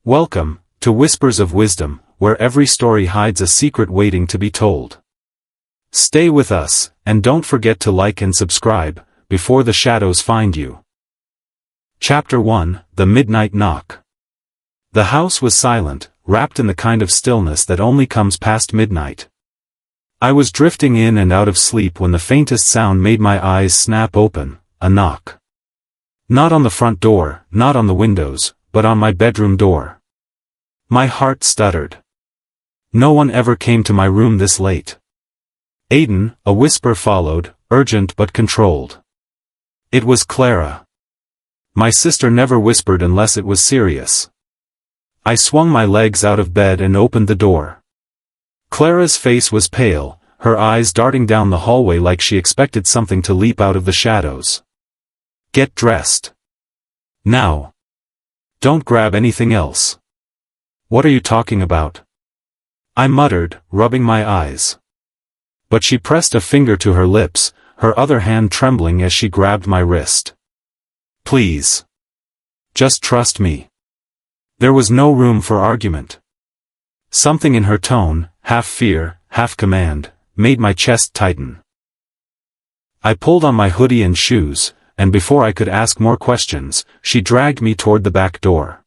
Welcome to Whispers of Wisdom, where every story hides a secret waiting to be told. Stay with us, and don't forget to like and subscribe, before the shadows find you. Chapter 1: The Midnight Knock. The house was silent, wrapped in the kind of stillness that only comes past midnight. I was drifting in and out of sleep when the faintest sound made my eyes snap open, a knock. Not on the front door, not on the windows, but on my bedroom door. My heart stuttered. No one ever came to my room this late. Aiden, a whisper followed, urgent but controlled. It was Clara. My sister never whispered unless it was serious. I swung my legs out of bed and opened the door. Clara's face was pale, her eyes darting down the hallway like she expected something to leap out of the shadows. Get dressed. Now. Don't grab anything else. What are you talking about? I muttered, rubbing my eyes. But she pressed a finger to her lips, her other hand trembling as she grabbed my wrist. Please. Just trust me. There was no room for argument. Something in her tone, half fear, half command, made my chest tighten. I pulled on my hoodie and shoes, and before I could ask more questions, she dragged me toward the back door.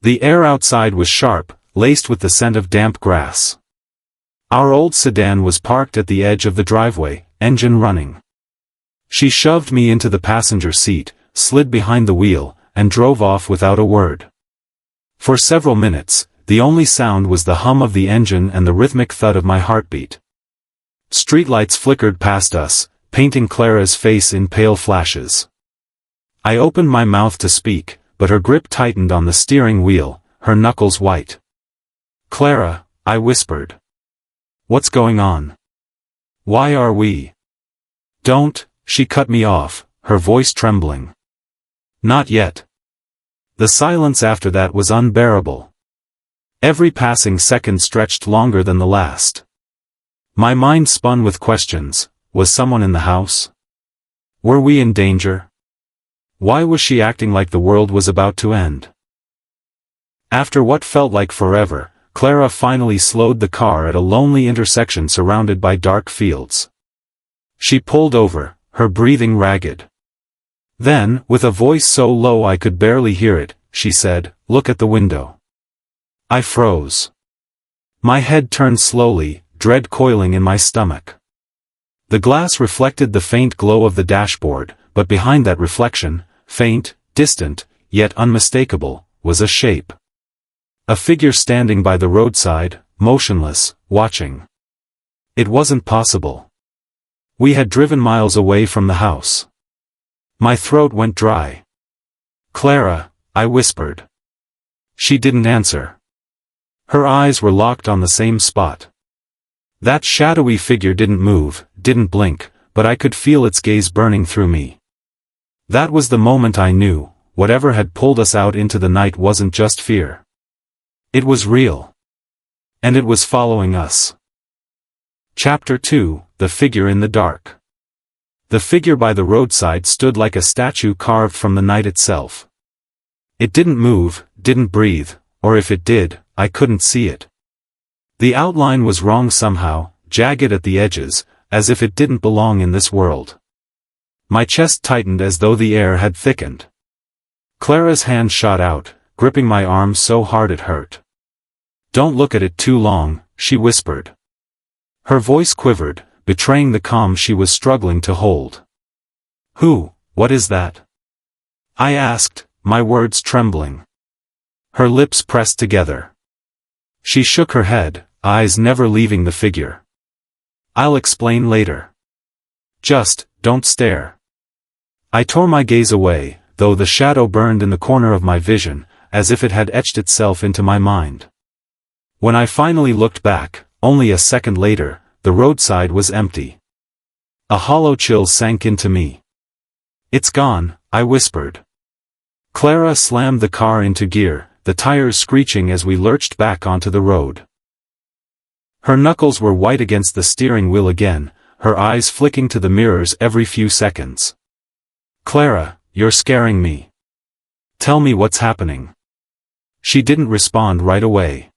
The air outside was sharp, laced with the scent of damp grass. Our old sedan was parked at the edge of the driveway, engine running. She shoved me into the passenger seat, slid behind the wheel, and drove off without a word. For several minutes, the only sound was the hum of the engine and the rhythmic thud of my heartbeat. Streetlights flickered past us, painting Clara's face in pale flashes. I opened my mouth to speak, but her grip tightened on the steering wheel, her knuckles white. Clara, I whispered. What's going on? Why are we? Don't, she cut me off, her voice trembling. Not yet. The silence after that was unbearable. Every passing second stretched longer than the last. My mind spun with questions. Was someone in the house? Were we in danger? Why was she acting like the world was about to end? After what felt like forever, Clara finally slowed the car at a lonely intersection surrounded by dark fields. She pulled over, her breathing ragged. Then, with a voice so low I could barely hear it, she said, "Look at the window." I froze. My head turned slowly, dread coiling in my stomach. The glass reflected the faint glow of the dashboard, but behind that reflection, faint, distant, yet unmistakable, was a shape. A figure standing by the roadside, motionless, watching. It wasn't possible. We had driven miles away from the house. My throat went dry. Clara, I whispered. She didn't answer. Her eyes were locked on the same spot. That shadowy figure didn't move, didn't blink, but I could feel its gaze burning through me. That was the moment I knew, whatever had pulled us out into the night wasn't just fear. It was real. And it was following us. Chapter 2: The Figure in the Dark. The figure by the roadside stood like a statue carved from the night itself. It didn't move, didn't breathe, or if it did, I couldn't see it. The outline was wrong somehow, jagged at the edges, as if it didn't belong in this world. My chest tightened as though the air had thickened. Clara's hand shot out, gripping my arm so hard it hurt. "Don't look at it too long," she whispered. Her voice quivered, betraying the calm she was struggling to hold. What is that?" I asked, my words trembling. Her lips pressed together. She shook her head, eyes never leaving the figure. "I'll explain later. Just, don't stare." I tore my gaze away, though the shadow burned in the corner of my vision, as if it had etched itself into my mind. When I finally looked back, only a second later, the roadside was empty. A hollow chill sank into me. "It's gone," I whispered. Clara slammed the car into gear, the tires screeching as we lurched back onto the road. Her knuckles were white against the steering wheel again, her eyes flicking to the mirrors every few seconds. "Clara, you're scaring me. Tell me what's happening." She didn't respond right away.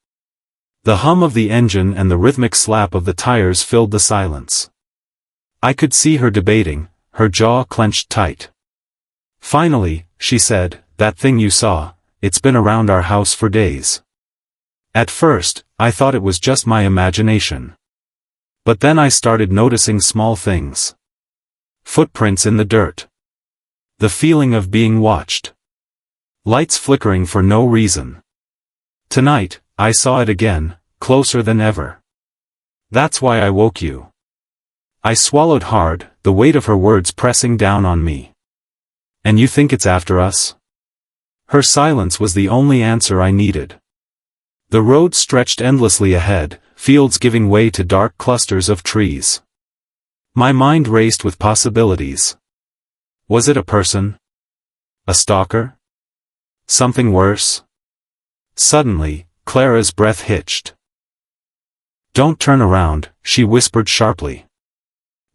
The hum of the engine and the rhythmic slap of the tires filled the silence. I could see her debating, her jaw clenched tight. Finally, she said, "That thing you saw, it's been around our house for days." At first, I thought it was just my imagination. But then I started noticing small things. Footprints in the dirt. The feeling of being watched. Lights flickering for no reason. Tonight, I saw it again, closer than ever. That's why I woke you. I swallowed hard, the weight of her words pressing down on me. And you think it's after us? Her silence was the only answer I needed. The road stretched endlessly ahead, fields giving way to dark clusters of trees. My mind raced with possibilities. Was it a person? A stalker? Something worse? Suddenly, Clara's breath hitched. "Don't turn around," she whispered sharply.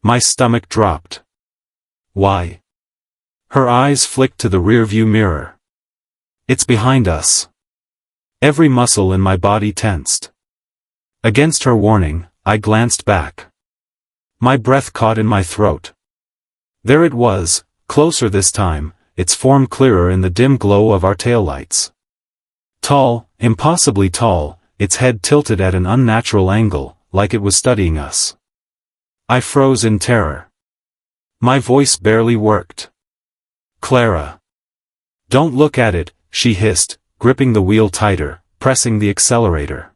My stomach dropped. Why? Her eyes flicked to the rearview mirror. "It's behind us." Every muscle in my body tensed. Against her warning, I glanced back. My breath caught in my throat. There it was, closer this time, its form clearer in the dim glow of our taillights. Tall, impossibly tall, its head tilted at an unnatural angle, like it was studying us. I froze in terror. My voice barely worked. "Clara. Don't look at it," she hissed, gripping the wheel tighter, pressing the accelerator.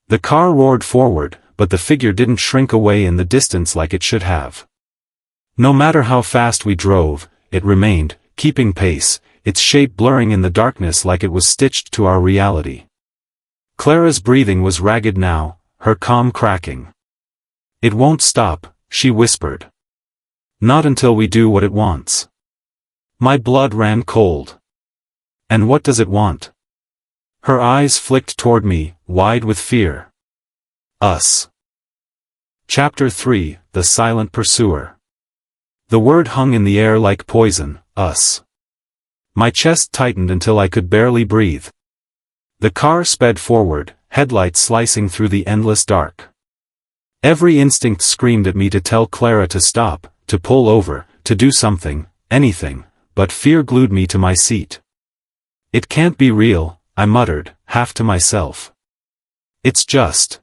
The car roared forward, but the figure didn't shrink away in the distance like it should have. No matter how fast we drove, it remained, keeping pace, its shape blurring in the darkness like it was stitched to our reality. Clara's breathing was ragged now, her calm cracking. "It won't stop," she whispered. "Not until we do what it wants." My blood ran cold. "And what does it want?" Her eyes flicked toward me, wide with fear. Us. Chapter 3, The Silent Pursuer. The word hung in the air like poison, us. My chest tightened until I could barely breathe. The car sped forward, headlights slicing through the endless dark. Every instinct screamed at me to tell Clara to stop, to pull over, to do something, anything, but fear glued me to my seat. "It can't be real," I muttered, half to myself. "It's just."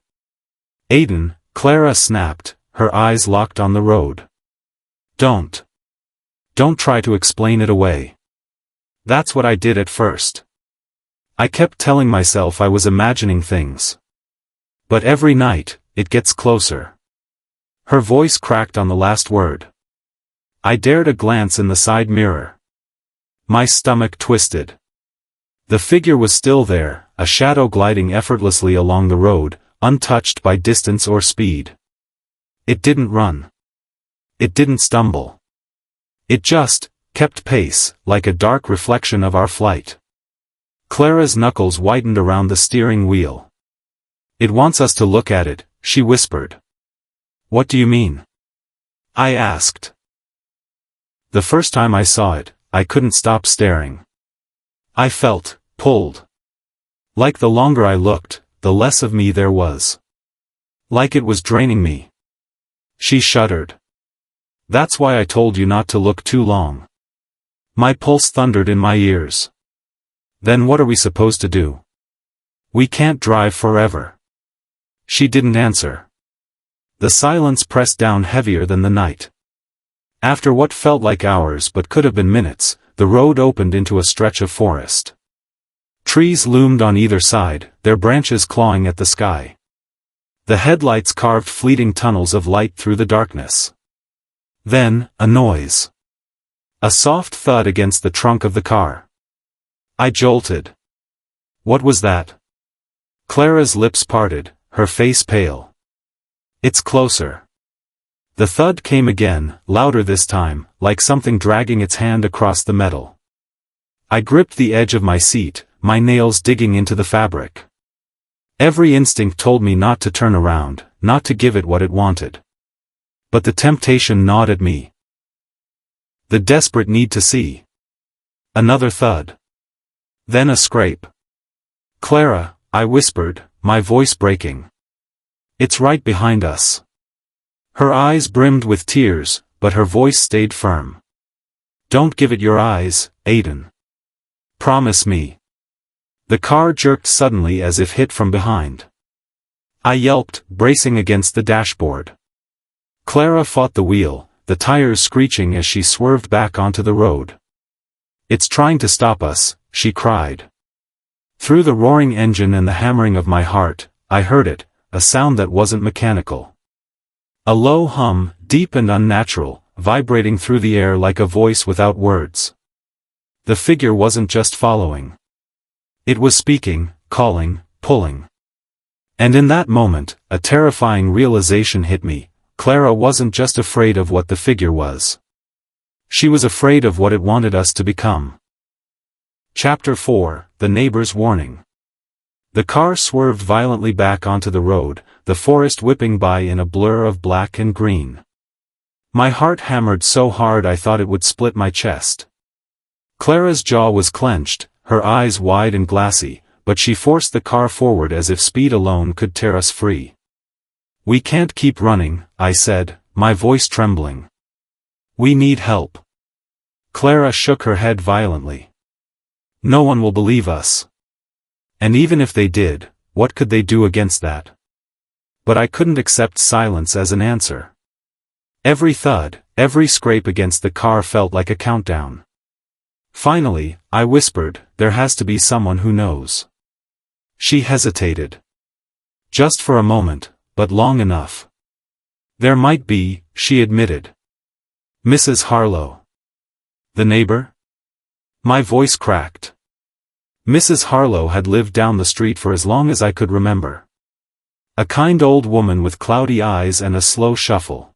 "Aiden," Clara snapped, her eyes locked on the road. Don't try to explain it away." That's what I did at first. I kept telling myself I was imagining things. But every night, it gets closer. Her voice cracked on the last word. I dared a glance in the side mirror. My stomach twisted. The figure was still there, a shadow gliding effortlessly along the road, untouched by distance or speed. It didn't run. It didn't stumble. It just kept pace, like a dark reflection of our flight. Clara's knuckles widened around the steering wheel. "It wants us to look at it," she whispered. "What do you mean?" I asked. The first time I saw it, I couldn't stop staring. I felt pulled. Like the longer I looked, the less of me there was. Like it was draining me. She shuddered. "That's why I told you not to look too long." My pulse thundered in my ears. "Then what are we supposed to do?" "We can't drive forever." She didn't answer. The silence pressed down heavier than the night. After what felt like hours but could have been minutes, the road opened into a stretch of forest. Trees loomed on either side, their branches clawing at the sky. The headlights carved fleeting tunnels of light through the darkness. Then, a noise. A soft thud against the trunk of the car. I jolted. What was that? Clara's lips parted, her face pale. "It's closer." The thud came again, louder this time, like something dragging its hand across the metal. I gripped the edge of my seat, my nails digging into the fabric. Every instinct told me not to turn around, not to give it what it wanted. But the temptation gnawed at me. The desperate need to see. Another thud. Then a scrape. Clara, I whispered, my voice breaking. It's right behind us. Her eyes brimmed with tears, but her voice stayed firm. Don't give it your eyes, Aiden. Promise me. The car jerked suddenly as if hit from behind. I yelped, bracing against the dashboard. Clara fought the wheel, the tires screeching as she swerved back onto the road. It's trying to stop us, she cried. Through the roaring engine and the hammering of my heart, I heard it, a sound that wasn't mechanical. A low hum, deep and unnatural, vibrating through the air like a voice without words. The figure wasn't just following. It was speaking, calling, pulling. And in that moment, a terrifying realization hit me. Clara wasn't just afraid of what the figure was. She was afraid of what it wanted us to become. Chapter 4, The Neighbor's Warning. The car swerved violently back onto the road, the forest whipping by in a blur of black and green. My heart hammered so hard I thought it would split my chest. Clara's jaw was clenched, her eyes wide and glassy, but she forced the car forward as if speed alone could tear us free. We can't keep running, I said, my voice trembling. We need help. Clara shook her head violently. No one will believe us. And even if they did, what could they do against that? But I couldn't accept silence as an answer. Every thud, every scrape against the car felt like a countdown. Finally, I whispered, there has to be someone who knows. She hesitated. Just for a moment, but long enough. There might be, she admitted. Mrs. Harlow. The neighbor? My voice cracked. Mrs. Harlow had lived down the street for as long as I could remember. A kind old woman with cloudy eyes and a slow shuffle.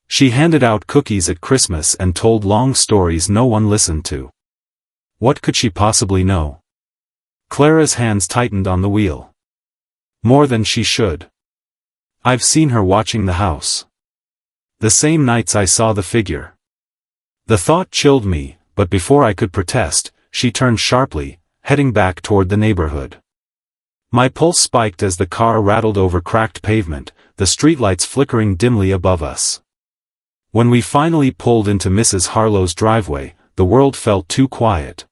She handed out cookies at Christmas and told long stories no one listened to. What could she possibly know? Clara's hands tightened on the wheel. More than she should. I've seen her watching the house. The same nights I saw the figure. The thought chilled me, but before I could protest, she turned sharply, heading back toward the neighborhood. My pulse spiked as the car rattled over cracked pavement, the streetlights flickering dimly above us. When we finally pulled into Mrs. Harlow's driveway, the world felt too quiet.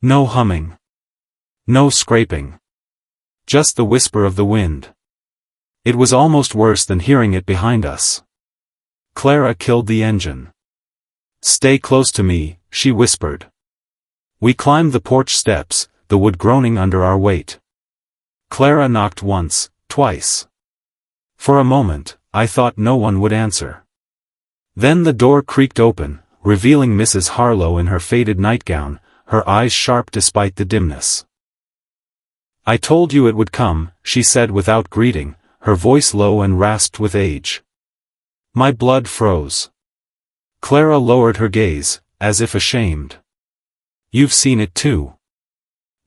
No humming. No scraping. Just the whisper of the wind. It was almost worse than hearing it behind us. Clara killed the engine. Stay close to me, she whispered. We climbed the porch steps, the wood groaning under our weight. Clara knocked once, twice. For a moment, I thought no one would answer. Then the door creaked open, revealing Mrs. Harlow in her faded nightgown, her eyes sharp despite the dimness. I told you it would come, she said without greeting, her voice low and rasped with age. My blood froze. Clara lowered her gaze, as if ashamed. You've seen it too.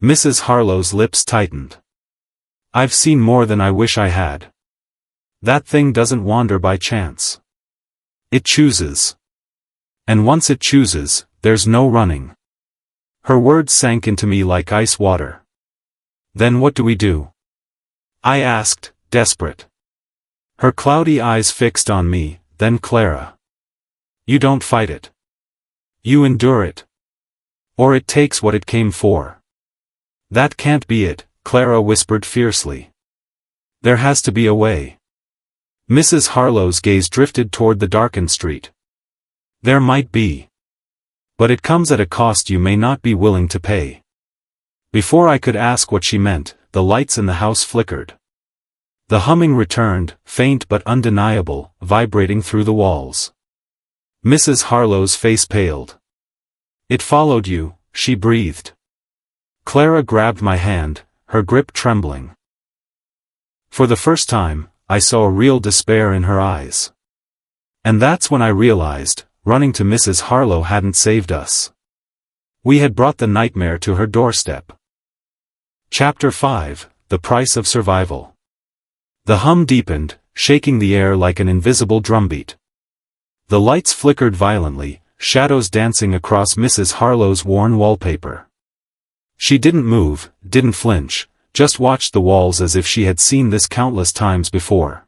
Mrs. Harlow's lips tightened. I've seen more than I wish I had. That thing doesn't wander by chance. It chooses. And once it chooses, there's no running. Her words sank into me like ice water. Then what do we do? I asked, desperate. Her cloudy eyes fixed on me, then Clara. You don't fight it. You endure it. Or it takes what it came for. That can't be it, Clara whispered fiercely. There has to be a way. Mrs. Harlow's gaze drifted toward the darkened street. There might be. But it comes at a cost you may not be willing to pay. Before I could ask what she meant, the lights in the house flickered. The humming returned, faint but undeniable, vibrating through the walls. Mrs. Harlow's face paled. It followed you, she breathed. Clara grabbed my hand, her grip trembling. For the first time, I saw real despair in her eyes. And that's when I realized, running to Mrs. Harlow hadn't saved us. We had brought the nightmare to her doorstep. Chapter 5, The Price of Survival. The hum deepened, shaking the air like an invisible drumbeat. The lights flickered violently, shadows dancing across Mrs. Harlow's worn wallpaper. She didn't move, didn't flinch, just watched the walls as if she had seen this countless times before.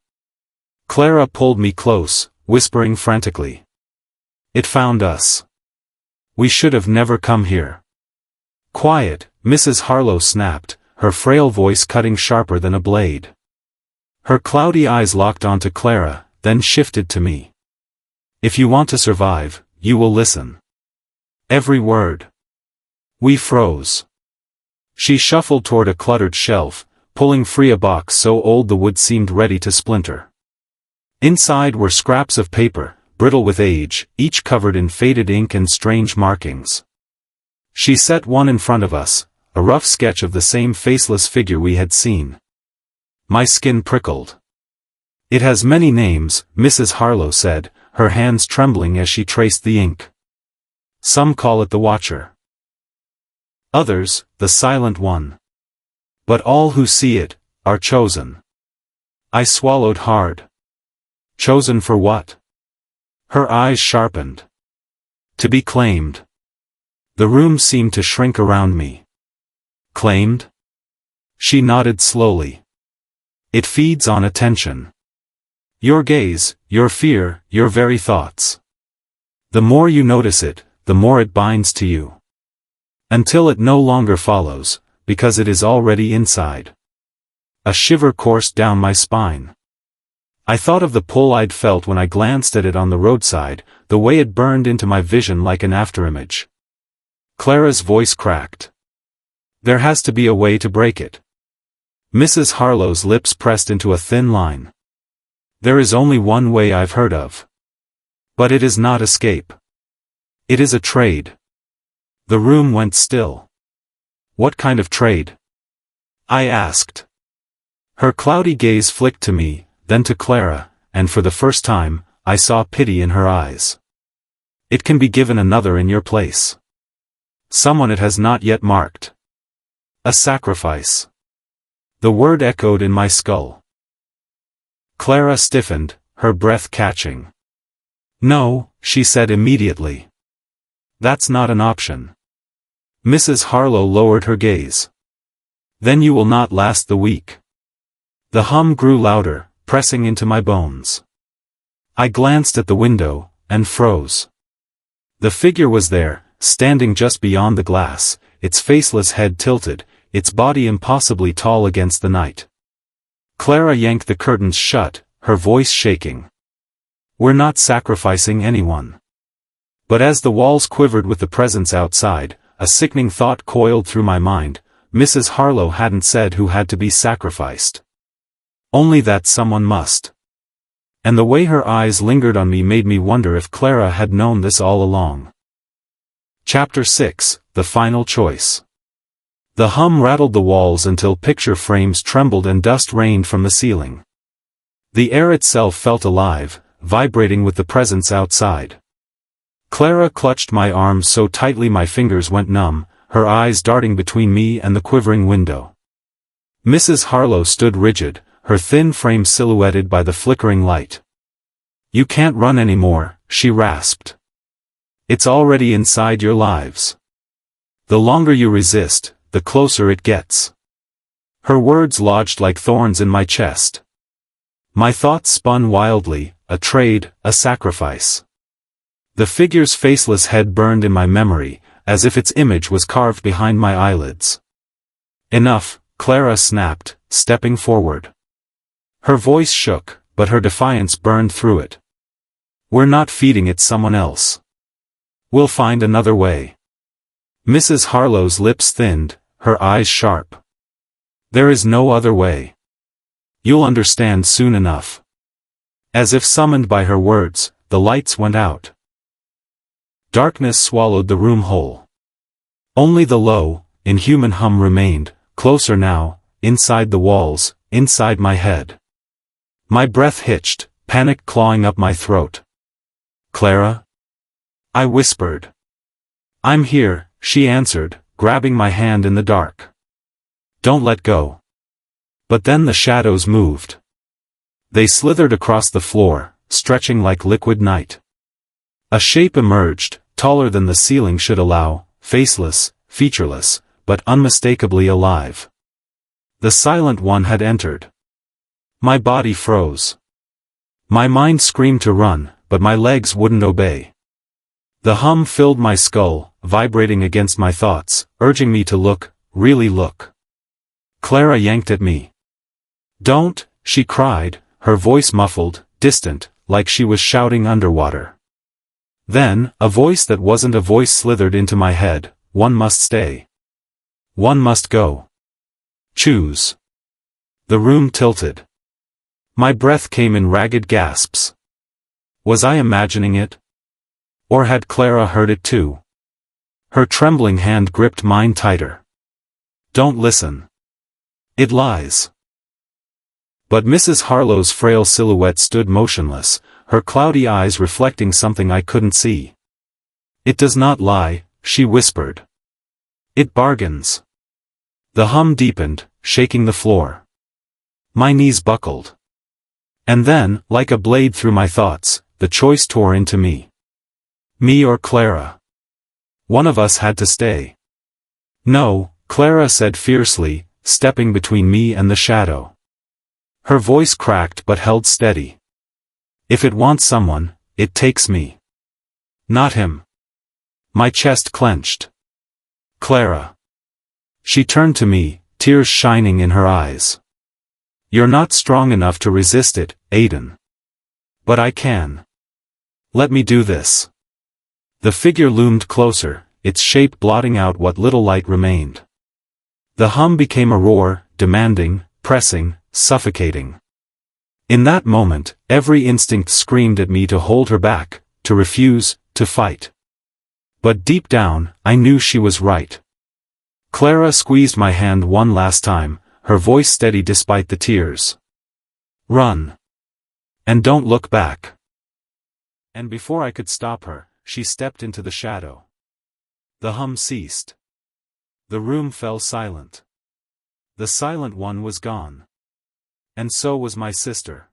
Clara pulled me close, whispering frantically. It found us. We should have never come here. Quiet, Mrs. Harlow snapped, her frail voice cutting sharper than a blade. Her cloudy eyes locked onto Clara, then shifted to me. If you want to survive, you will listen. Every word. We froze. She shuffled toward a cluttered shelf, pulling free a box so old the wood seemed ready to splinter. Inside were scraps of paper, brittle with age, each covered in faded ink and strange markings. She set one in front of us, a rough sketch of the same faceless figure we had seen. My skin prickled. It has many names, Mrs. Harlow said, her hands trembling as she traced the ink. Some call it the Watcher. Others, the Silent One. But all who see it, are chosen. I swallowed hard. Chosen for what? Her eyes sharpened. To be claimed. The room seemed to shrink around me. Claimed? She nodded slowly. It feeds on attention. Your gaze, your fear, your very thoughts. The more you notice it, the more it binds to you. Until it no longer follows, because it is already inside. A shiver coursed down my spine. I thought of the pull I'd felt when I glanced at it on the roadside, the way it burned into my vision like an afterimage. Clara's voice cracked. There has to be a way to break it. Mrs. Harlow's lips pressed into a thin line. There is only one way I've heard of. But it is not escape. It is a trade. The room went still. What kind of trade? I asked. Her cloudy gaze flicked to me, then to Clara, and for the first time, I saw pity in her eyes. It can be given another in your place. Someone it has not yet marked. A sacrifice. The word echoed in my skull. Clara stiffened, her breath catching. No, she said immediately. That's not an option. Mrs. Harlow lowered her gaze. Then you will not last the week. The hum grew louder, pressing into my bones. I glanced at the window, and froze. The figure was there, standing just beyond the glass, its faceless head tilted, its body impossibly tall against the night. Clara yanked the curtains shut, her voice shaking. We're not sacrificing anyone. But as the walls quivered with the presence outside, a sickening thought coiled through my mind. Mrs. Harlow hadn't said who had to be sacrificed. Only that someone must. And the way her eyes lingered on me made me wonder if Clara had known this all along. Chapter 6, The Final Choice. The hum rattled the walls until picture frames trembled and dust rained from the ceiling. The air itself felt alive, vibrating with the presence outside. Clara clutched my arms so tightly my fingers went numb, her eyes darting between me and the quivering window. Mrs. Harlow stood rigid, her thin frame silhouetted by the flickering light. You can't run anymore, she rasped. It's already inside your lives. The longer you resist, the closer it gets. Her words lodged like thorns in my chest. My thoughts spun wildly, a trade, a sacrifice. The figure's faceless head burned in my memory, as if its image was carved behind my eyelids. Enough, Clara snapped, stepping forward. Her voice shook, but her defiance burned through it. We're not feeding it someone else. We'll find another way. Mrs. Harlow's lips thinned, her eyes sharp. There is no other way. You'll understand soon enough. As if summoned by her words, the lights went out. Darkness swallowed the room whole. Only the low, inhuman hum remained, closer now, inside the walls, inside my head. My breath hitched, panic clawing up my throat. Clara? I whispered. I'm here, she answered, grabbing my hand in the dark. Don't let go. But then the shadows moved. They slithered across the floor, stretching like liquid night. A shape emerged, taller than the ceiling should allow, faceless, featureless, but unmistakably alive. The silent one had entered. My body froze. My mind screamed to run, but my legs wouldn't obey. The hum filled my skull, vibrating against my thoughts, urging me to look, really look. Clara yanked at me. "Don't," she cried, her voice muffled, distant, like she was shouting underwater. Then, a voice that wasn't a voice slithered into my head: "One must stay. One must go. Choose." The room tilted. My breath came in ragged gasps. Was I imagining it? Or had Clara heard it too? Her trembling hand gripped mine tighter. "Don't listen. It lies." But Mrs. Harlow's frail silhouette stood motionless, her cloudy eyes reflecting something I couldn't see. "It does not lie," she whispered. "It bargains." The hum deepened, shaking the floor. My knees buckled. And then, like a blade through my thoughts, the choice tore into me. Me or Clara? One of us had to stay. "No," Clara said fiercely, stepping between me and the shadow. Her voice cracked but held steady. "If it wants someone, it takes me. Not him." My chest clenched. "Clara." She turned to me, tears shining in her eyes. "You're not strong enough to resist it, Aiden. But I can. Let me do this." The figure loomed closer, its shape blotting out what little light remained. The hum became a roar, demanding, pressing, suffocating. In that moment, every instinct screamed at me to hold her back, to refuse, to fight. But deep down, I knew she was right. Clara squeezed my hand one last time, her voice steady despite the tears. "Run. And don't look back." And before I could stop her, she stepped into the shadow. The hum ceased. The room fell silent. The silent one was gone. And so was my sister.